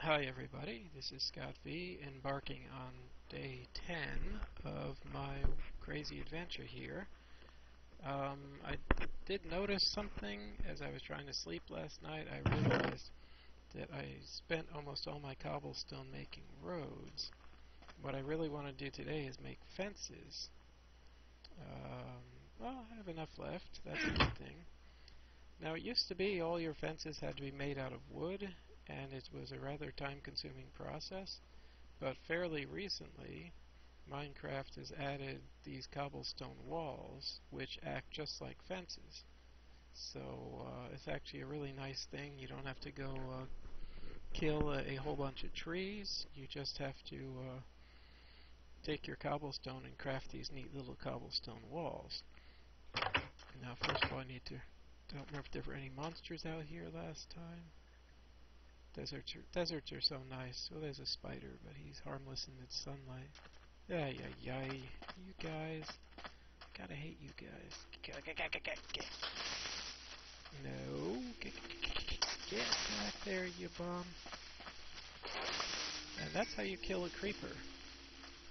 Hi everybody, this is scottvee embarking on day 10 of my crazy adventure here. I did notice something as I was trying to sleep last night. I realized that I spent almost all my cobblestone making roads. What I really want to do today is make fences. Well, I have enough left, that's a good thing. Now, it used to be all your fences had to be made out of wood, and it was a rather time-consuming process, but fairly recently, Minecraft has added these cobblestone walls, which act just like fences. So, it's actually a really nice thing. You don't have to go kill a whole bunch of trees. You just have to take your cobblestone and craft these neat little cobblestone walls. Now, first of all, don't remember if there were any monsters out here last time. Deserts are so nice. Well, there's a spider, but he's harmless in its sunlight. Ay, ay, ay. You guys. Gotta hate you guys. No. Get back there, you bum. And that's how you kill a creeper.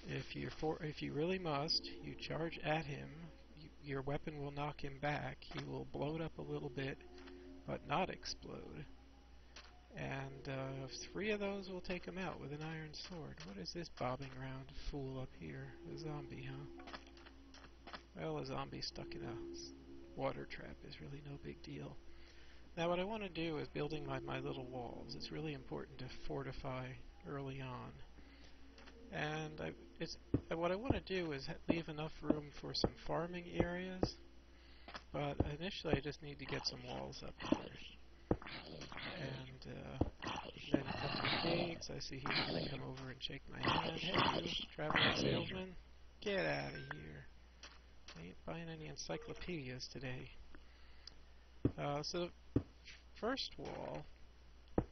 If you really must, you charge at him. Your weapon will knock him back. He will bloat up a little bit, but not explode. And 3 of those will take him out with an iron sword. What is this bobbing around fool up here? A zombie, huh? Well, a zombie stuck in a water trap is really no big deal. Now what I want to do is building my little walls. It's really important to fortify early on. And what I want to do is leave enough room for some farming areas. But initially I just need to get some walls up here. And then a couple of pigs. I see he's going to come over and shake my hand. Hey, you traveling salesman, get out of here. I ain't buying any encyclopedias today. So the first wall,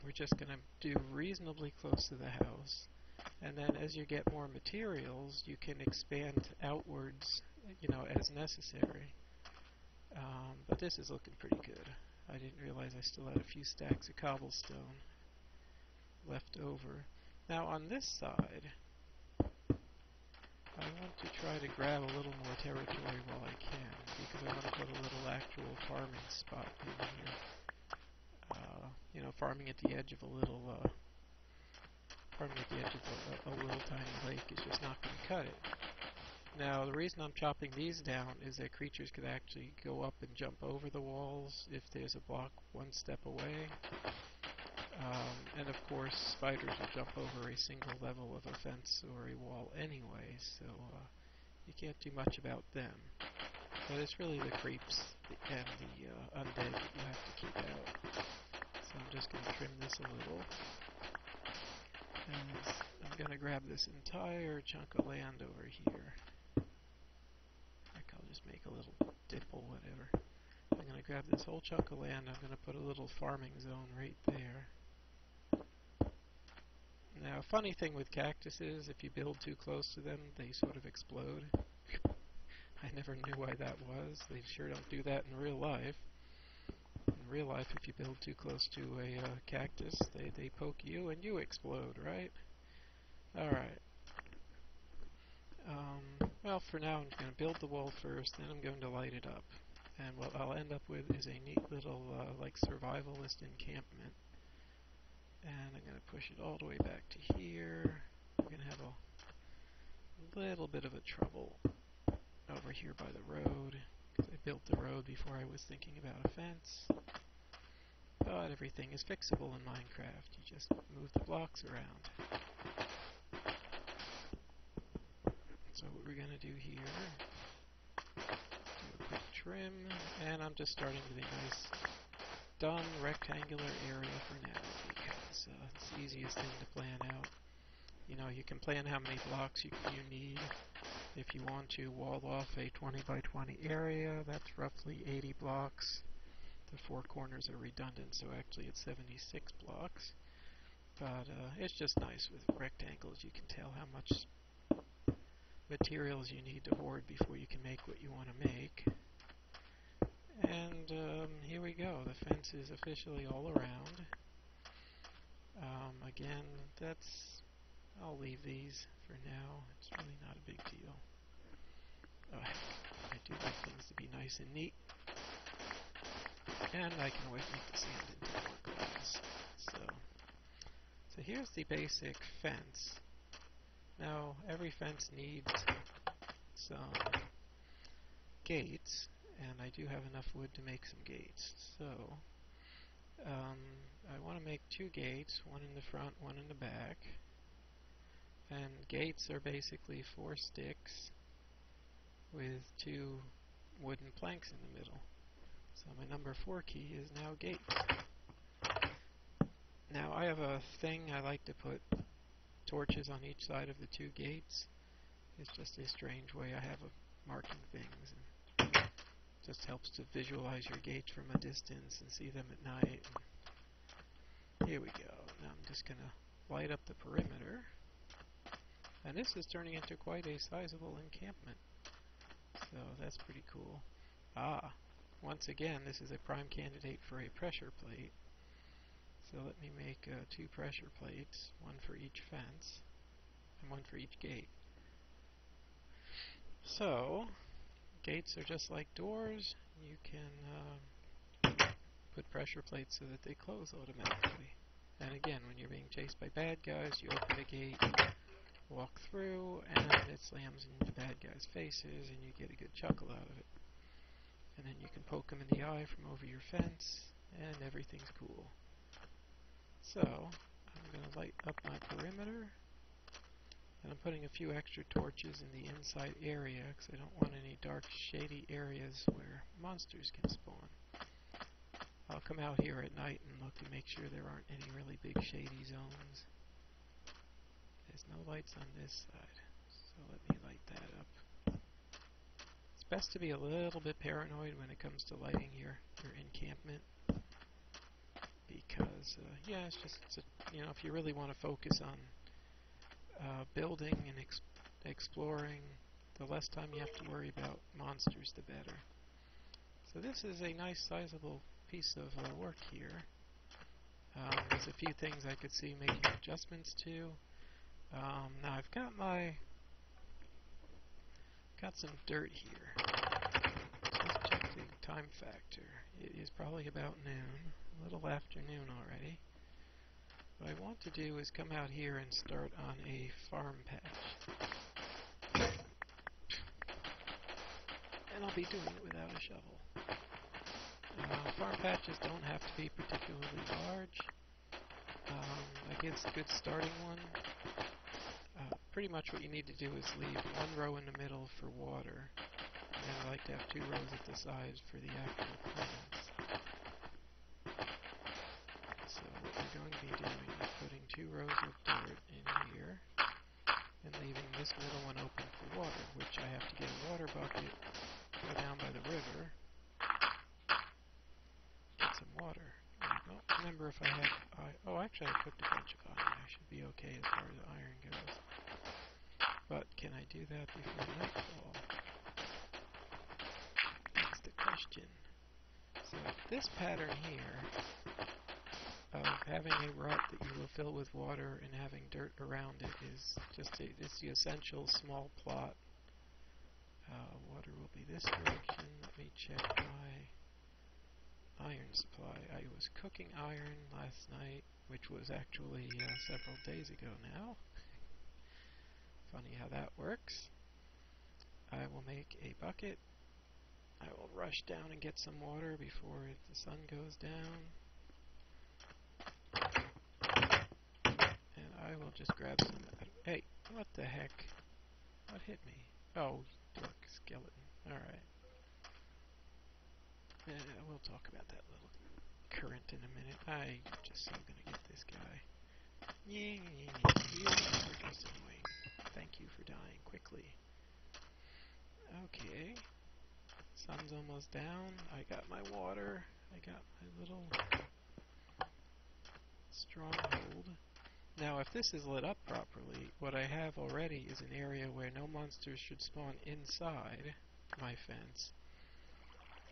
we're just going to do reasonably close to the house. And then as you get more materials, you can expand outwards, as necessary. But this is looking pretty good. I didn't realize I still had a few stacks of cobblestone left over. Now on this side, I want to try to grab a little more territory while I can, because I want to put a little actual farming spot in here. Farming at the edge of a little, tiny lake is just not going to cut it. Now, the reason I'm chopping these down is that creatures could actually go up and jump over the walls if there's a block one step away. And of course, spiders will jump over a single level of a fence or a wall anyway, so you can't do much about them. But it's really the creeps and the undead that you have to keep out. So I'm just going to trim this a little. And I'm going to grab this entire chunk of land over here. I'll just make a little dimple, whatever. I'm going to grab this whole chunk of land. I'm going to put a little farming zone right there. Now, a funny thing with cactuses, if you build too close to them, they sort of explode. I never knew why that was. They sure don't do that in real life. In real life, if you build too close to a cactus, they poke you and you explode, right? Alright. Well, for now, I'm going to build the wall first, then I'm going to light it up. And what I'll end up with is a neat little, survivalist encampment. And I'm going to push it all the way back to here. I'm going to have a little bit of a trouble over here by the road, because I built the road before I was thinking about a fence. But everything is fixable in Minecraft. You just move the blocks around. So what we're going to do here, do a quick trim, and I'm just starting with a nice done rectangular area for now, because it's the easiest thing to plan out. You can plan how many blocks you need. If you want to wall off a 20 by 20 area, that's roughly 80 blocks. The 4 corners are redundant, so actually it's 76 blocks. But it's just nice with rectangles. You can tell how much materials you need to hoard before you can make what you want to make. And here we go. The fence is officially all around. Again, I'll leave these for now. It's really not a big deal. I do like things to be nice and neat. And I can always make the sand into more glass. So here's the basic fence. Now, every fence needs some gates, and I do have enough wood to make some gates. So, I want to make 2 gates, one in the front, one in the back. And gates are basically 4 sticks with 2 wooden planks in the middle. So my number 4 key is now gates. Now I have a thing I like to put torches on each side of the 2 gates. It's just a strange way I have of marking things. And just helps to visualize your gates from a distance and see them at night. And here we go. Now I'm just going to light up the perimeter. And this is turning into quite a sizable encampment. So that's pretty cool. Once again, this is a prime candidate for a pressure plate. So let me make 2 pressure plates, one for each fence, and one for each gate. So, gates are just like doors. You can put pressure plates so that they close automatically. And again, when you're being chased by bad guys, you open the gate, walk through, and it slams in the bad guys' faces, and you get a good chuckle out of it. And then you can poke them in the eye from over your fence, and everything's cool. So, I'm going to light up my perimeter, and I'm putting a few extra torches in the inside area, because I don't want any dark, shady areas where monsters can spawn. I'll come out here at night and look to make sure there aren't any really big shady zones. There's no lights on this side, so let me light that up. It's best to be a little bit paranoid when it comes to lighting your encampment, because yeah, it's just if you really want to focus on building and exploring, the less time you have to worry about monsters, the better. So this is a nice sizable piece of work here. There's a few things I could see making adjustments to. Now I've got some dirt here. Let's check the time factor. It is probably about noon, a little afternoon already. What I want to do is come out here and start on a farm patch. And I'll be doing it without a shovel. Farm patches don't have to be particularly large. I guess a good starting one. Pretty much what you need to do is leave 1 row in the middle for water. And I like to have 2 rows at the sides for the actual plants. So what we're going to be doing is putting 2 rows of dirt in here and leaving this middle one open for water, which I have to get a water bucket, go down by the river, get some water. I don't remember if I had actually I cooked a bunch of iron. I should be okay as far as iron goes. But can I do that before nightfall? That's the question. So this pattern here of having a rut that you will fill with water and having dirt around it is just it's the essential small plot. Water will be this direction. Let me check my iron supply. I was cooking iron last night, which was actually several days ago now. Funny how that works. I will make a bucket. I will rush down and get some water before the sun goes down. And I will just grab some. Hey, what the heck? What hit me? Oh, dork skeleton. Alright. We'll talk about that little current in a minute. I'm just so gonna get this guy. You are just annoying. Thank you for dying quickly. Okay. Sun's almost down. I got my water. I got my little stronghold. Now, if this is lit up properly, what I have already is an area where no monsters should spawn inside my fence.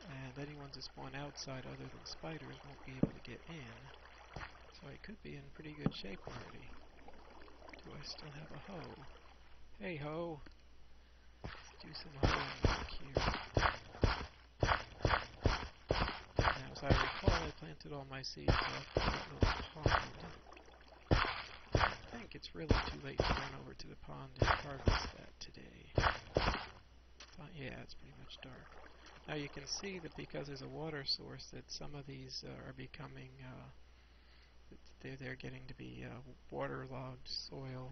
And anyone to spawn outside other than spiders won't be able to get in. So I could be in pretty good shape already. Do I still have a hoe? Hey ho! Let's do some hoeing back here. Now, as I recall, I planted all my seeds up in that little pond. I think it's really too late to run over to the pond and harvest that today. Yeah, it's pretty much dark. Now you can see that because there's a water source that some of these are becoming, they're getting to be waterlogged soil.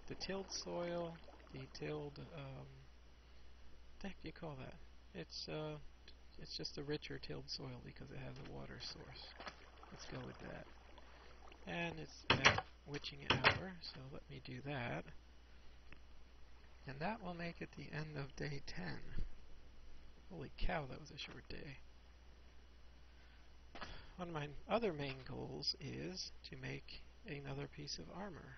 The tilled soil, the tilled, what the heck do you call that? It's just a richer tilled soil because it has a water source. Let's go with that. And it's at witching hour, so let me do that. And that will make it the end of day 10. Holy cow, that was a short day. One of my other main goals is to make another piece of armor.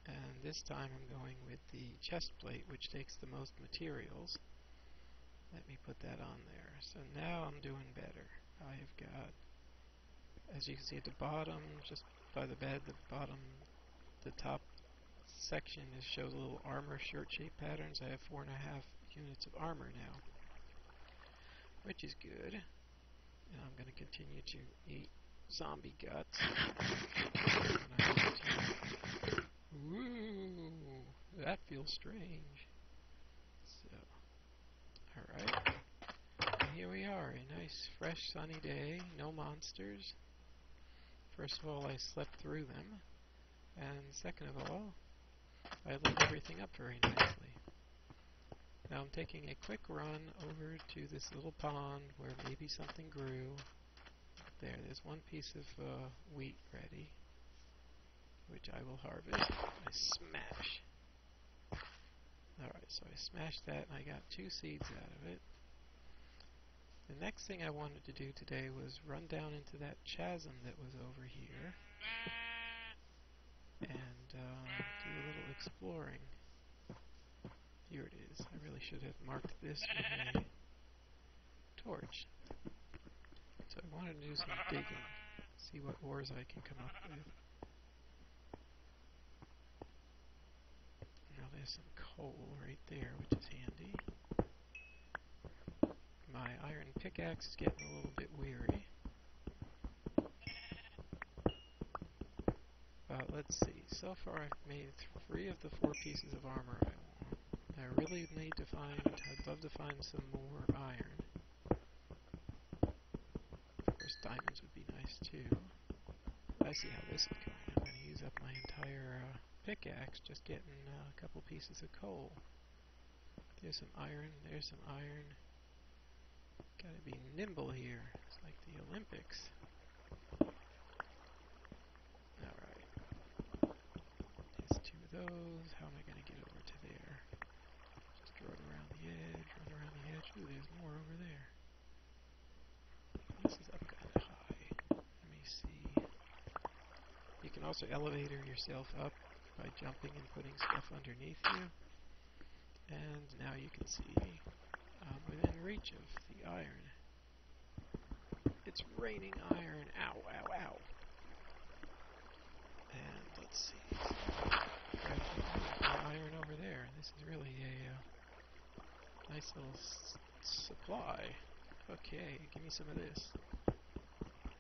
And this time I'm going with the chest plate, which takes the most materials. Let me put that on there. So now I'm doing better. I have got, as you can see at the bottom, just by the bed, the top section shows a little armor shirt shape patterns. I have 4.5 units of armor now, which is good. And I'm going to continue to eat zombie guts. Ooh, that feels strange. So, alright. Here we are, a nice, fresh, sunny day. No monsters. First of all, I slept through them. And second of all, I lit everything up very nicely. Now I'm taking a quick run over to this little pond where maybe something grew. There's one piece of wheat ready, which I will harvest. I smash. Alright, so I smashed that and I got 2 seeds out of it. The next thing I wanted to do today was run down into that chasm that was over here and do a little exploring. Here it is. I really should have marked this with a torch. So I wanted to do some digging, see what ores I can come up with. Now there's some coal right there, which is handy. My iron pickaxe is getting a little bit weary. Let's see, so far I've made 3 of the 4 pieces of armor I want. I really need to find, I'd love to find some more iron. Of course diamonds would be nice too. I see how this is going. I'm going to use up my entire pickaxe just getting a couple pieces of coal. There's some iron, there's some iron. Gotta be nimble here. It's like the Olympics. Alright. There's 2 of those. How am I going to get over to there? Just run around the edge, run around the edge. Ooh, there's more over there. This is up kind of high. Let me see. You can also elevator yourself up by jumping and putting stuff underneath you. And now you can see within reach of the iron. It's raining iron. Ow, ow, ow. And let's see. More iron over there. This is really a nice little supply. Okay, give me some of this.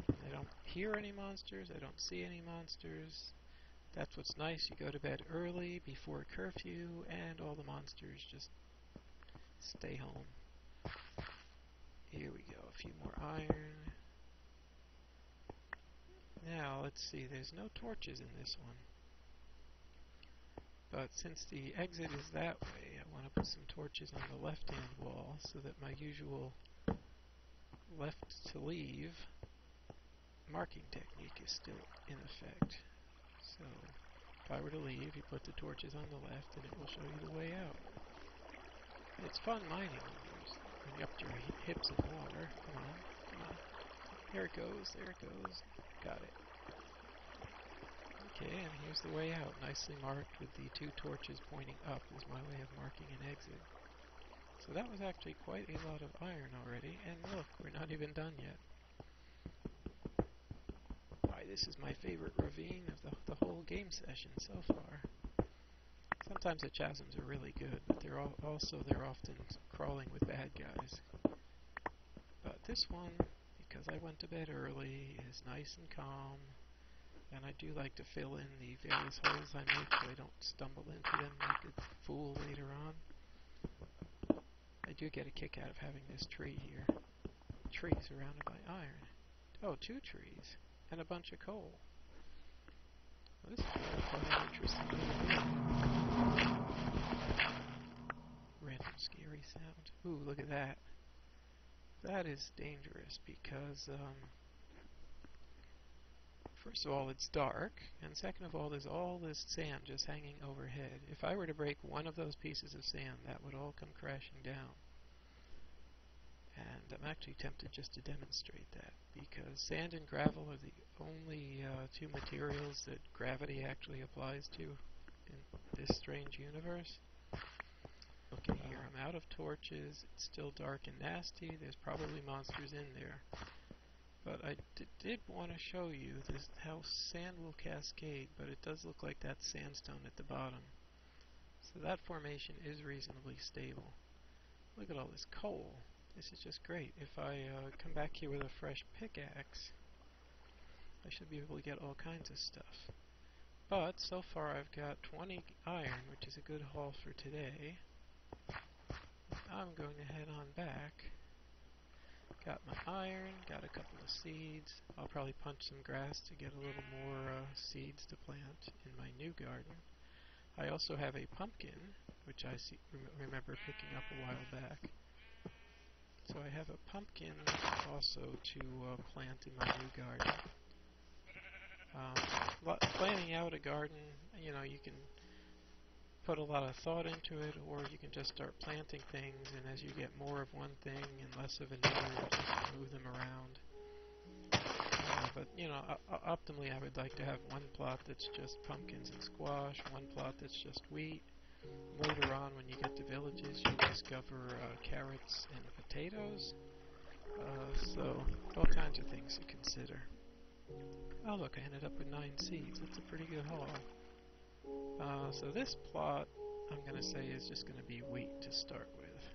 I don't hear any monsters. I don't see any monsters. That's what's nice. You go to bed early before curfew and all the monsters just stay home. Here we go. A few more iron. Now, let's see. There's no torches in this one. But since the exit is that way, I want to put some torches on the left-hand wall so that my usual left to leave marking technique is still in effect. So, if I were to leave, you put the torches on the left and it will show you the way out. It's fun mining when you're up to your hips in water. Come on, come on. There it goes, there it goes. Got it. Okay, and here's the way out. Nicely marked with the 2 torches pointing up is my way of marking an exit. So that was actually quite a lot of iron already. And look, we're not even done yet. this is my favorite ravine of the whole game session so far. Sometimes the chasms are really good, but they're often crawling with bad guys. But this one, because I went to bed early, is nice and calm, and I do like to fill in the various holes I make so I don't stumble into them like a fool later on. I do get a kick out of having this tree here. Tree surrounded by iron. Oh, 2 trees and a bunch of coal. Well, this is quite an interesting little bit. Random scary sound. Ooh, look at that. That is dangerous because, first of all, it's dark, and second of all, there's all this sand just hanging overhead. If I were to break one of those pieces of sand, that would all come crashing down. And I'm actually tempted just to demonstrate that, because sand and gravel are the only 2 materials that gravity actually applies to in this strange universe. Okay, here I'm out of torches, it's still dark and nasty, there's probably monsters in there. But I did want to show you how sand will cascade, but it does look like that's sandstone at the bottom. So that formation is reasonably stable. Look at all this coal. This is just great. If I come back here with a fresh pickaxe, I should be able to get all kinds of stuff. But so far I've got 20 iron, which is a good haul for today. I'm going to head on back. Got my iron, got a couple of seeds. I'll probably punch some grass to get a little more seeds to plant in my new garden. I also have a pumpkin, which I remember picking up a while back. So I have a pumpkin also to plant in my new garden. Planning out a garden, you know, you can put a lot of thought into it, or you can just start planting things, and as you get more of one thing and less of another, just move them around. But, you know, optimally I would like to have one plot that's just pumpkins and squash, one plot that's just wheat. Later on, when you get to villages, you'll discover carrots and potatoes. So, all kinds of things to consider. Oh look, I ended up with 9 seeds. That's a pretty good haul. So this plot, I'm going to say, is just going to be wheat to start with.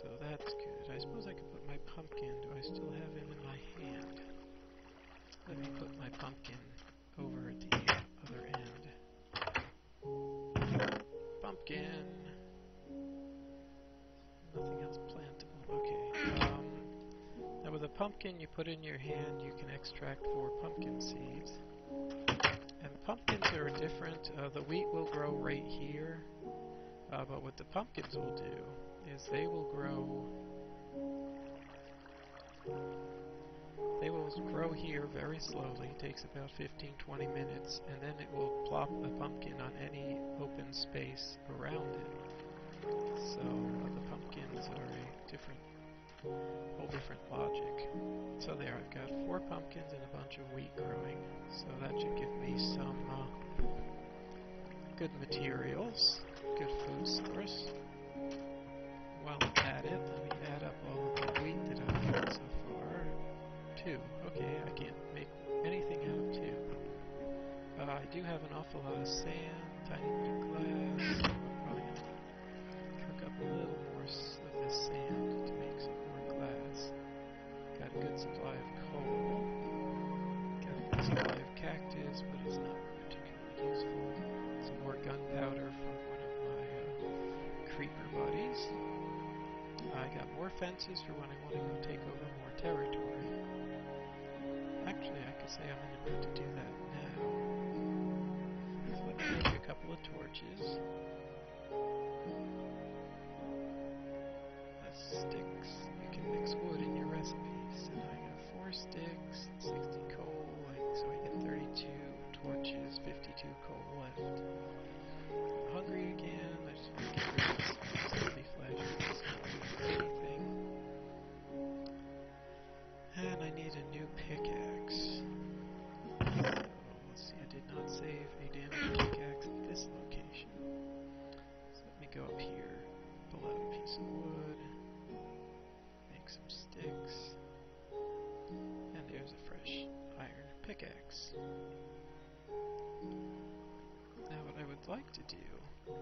So that's good. I suppose I could put my pumpkin. Do I still have him in my hand? Let me put my pumpkin over at the other end. Pumpkin! Nothing else plantable. Okay. Now with a pumpkin you put in your hand, you can extract 4 pumpkin seeds. And pumpkins are different. The wheat will grow right here. But what the pumpkins will do is they will grow here very slowly. It takes about 15-20 minutes, and then it will plop the pumpkin on any open space around it. So the pumpkins are a whole different logic. So there, I've got 4 pumpkins and a bunch of wheat growing. So that should give me some good materials, good food source. While I'm at it, let me add up all of the wheat that I've got so far. 2. Okay, I can't make anything out of 2. I do have an awful lot of sand, tiny bit of glass. I'm probably going to cook up a little more of this sand to make some more glass. Got a good supply of coal. Got a good supply of cactus, but it's not particularly useful. Some more gunpowder from one of my creeper buddies. I got more fences for when I want to go take over more territory. Actually, I could say I'm in the mood to do that now. So let me make a couple of torches. Sticks. You can mix wood in your recipes. So I got 4 sticks, 60 coal, so I get 32 torches, 52 coal left. I'm hungry again. I just want to get rid of this zombie flesh. It's not good for anything. And I need a new pickaxe. So, let's see, I did not save a damaged pickaxe at this location. So let me go up here, pull out a piece of wood, make some do.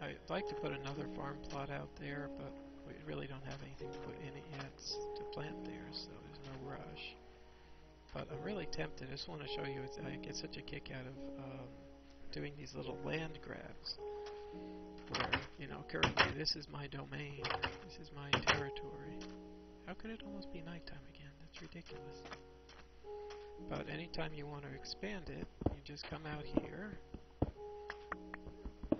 I'd like to put another farm plot out there, but we really don't have anything to put in it yet to plant there, so there's no rush. But I'm really tempted. I just want to show you, I get such a kick out of doing these little land grabs where, you know, currently this is my domain, this is my territory. How could it almost be nighttime again? That's ridiculous. But anytime you want to expand it, you just come out here,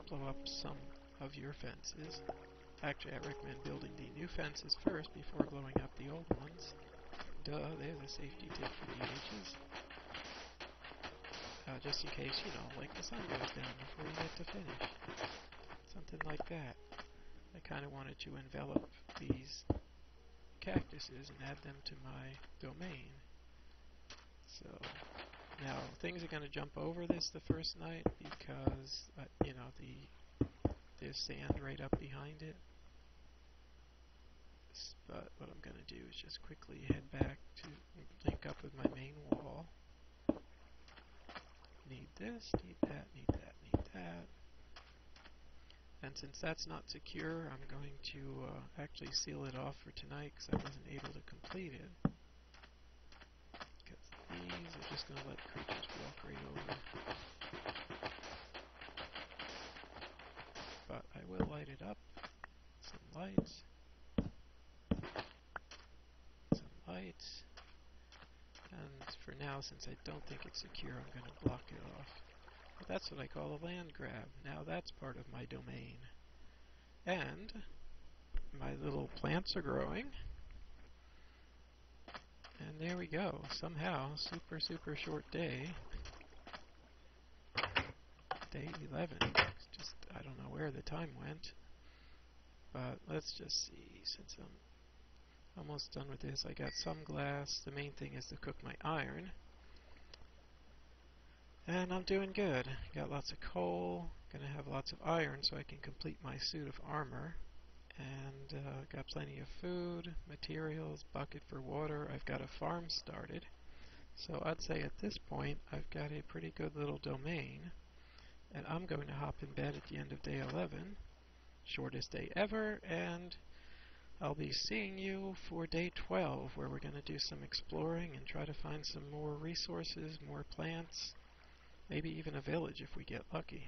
blow up some of your fences. Actually, I recommend building the new fences first before blowing up the old ones. Duh, there's a safety tip for the ages. Just in case, you know, like the sun goes down before you get to finish. Something like that. I kind of wanted to envelop these cactuses and add them to my domain. So, now things are going to jump over this the first night because, you know, there's sand right up behind it. But what I'm going to do is just quickly head back to link up with my main wall. Need this, need that, need that, need that. And since that's not secure, I'm going to actually seal it off for tonight because I wasn't able to complete it. Because these are just going to let creatures walk right over. But I will light it up. Some lights. Some lights. And for now, since I don't think it's secure, I'm going to block it off. But that's what I call a land grab. Now that's part of my domain. And my little plants are growing. And there we go. Somehow, super short day. Day 11. It's just, I don't know where the time went. But let's just see, since I'm almost done with this, I got some glass. The main thing is to cook my iron. And I'm doing good. Got lots of coal. Gonna have lots of iron so I can complete my suit of armor. And got plenty of food, materials, bucket for water. I've got a farm started. So I'd say at this point I've got a pretty good little domain. And I'm going to hop in bed at the end of day 11. Shortest day ever. And I'll be seeing you for day 12, where we're going to do some exploring and try to find some more resources, more plants, maybe even a village if we get lucky.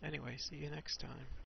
Anyway, see you next time.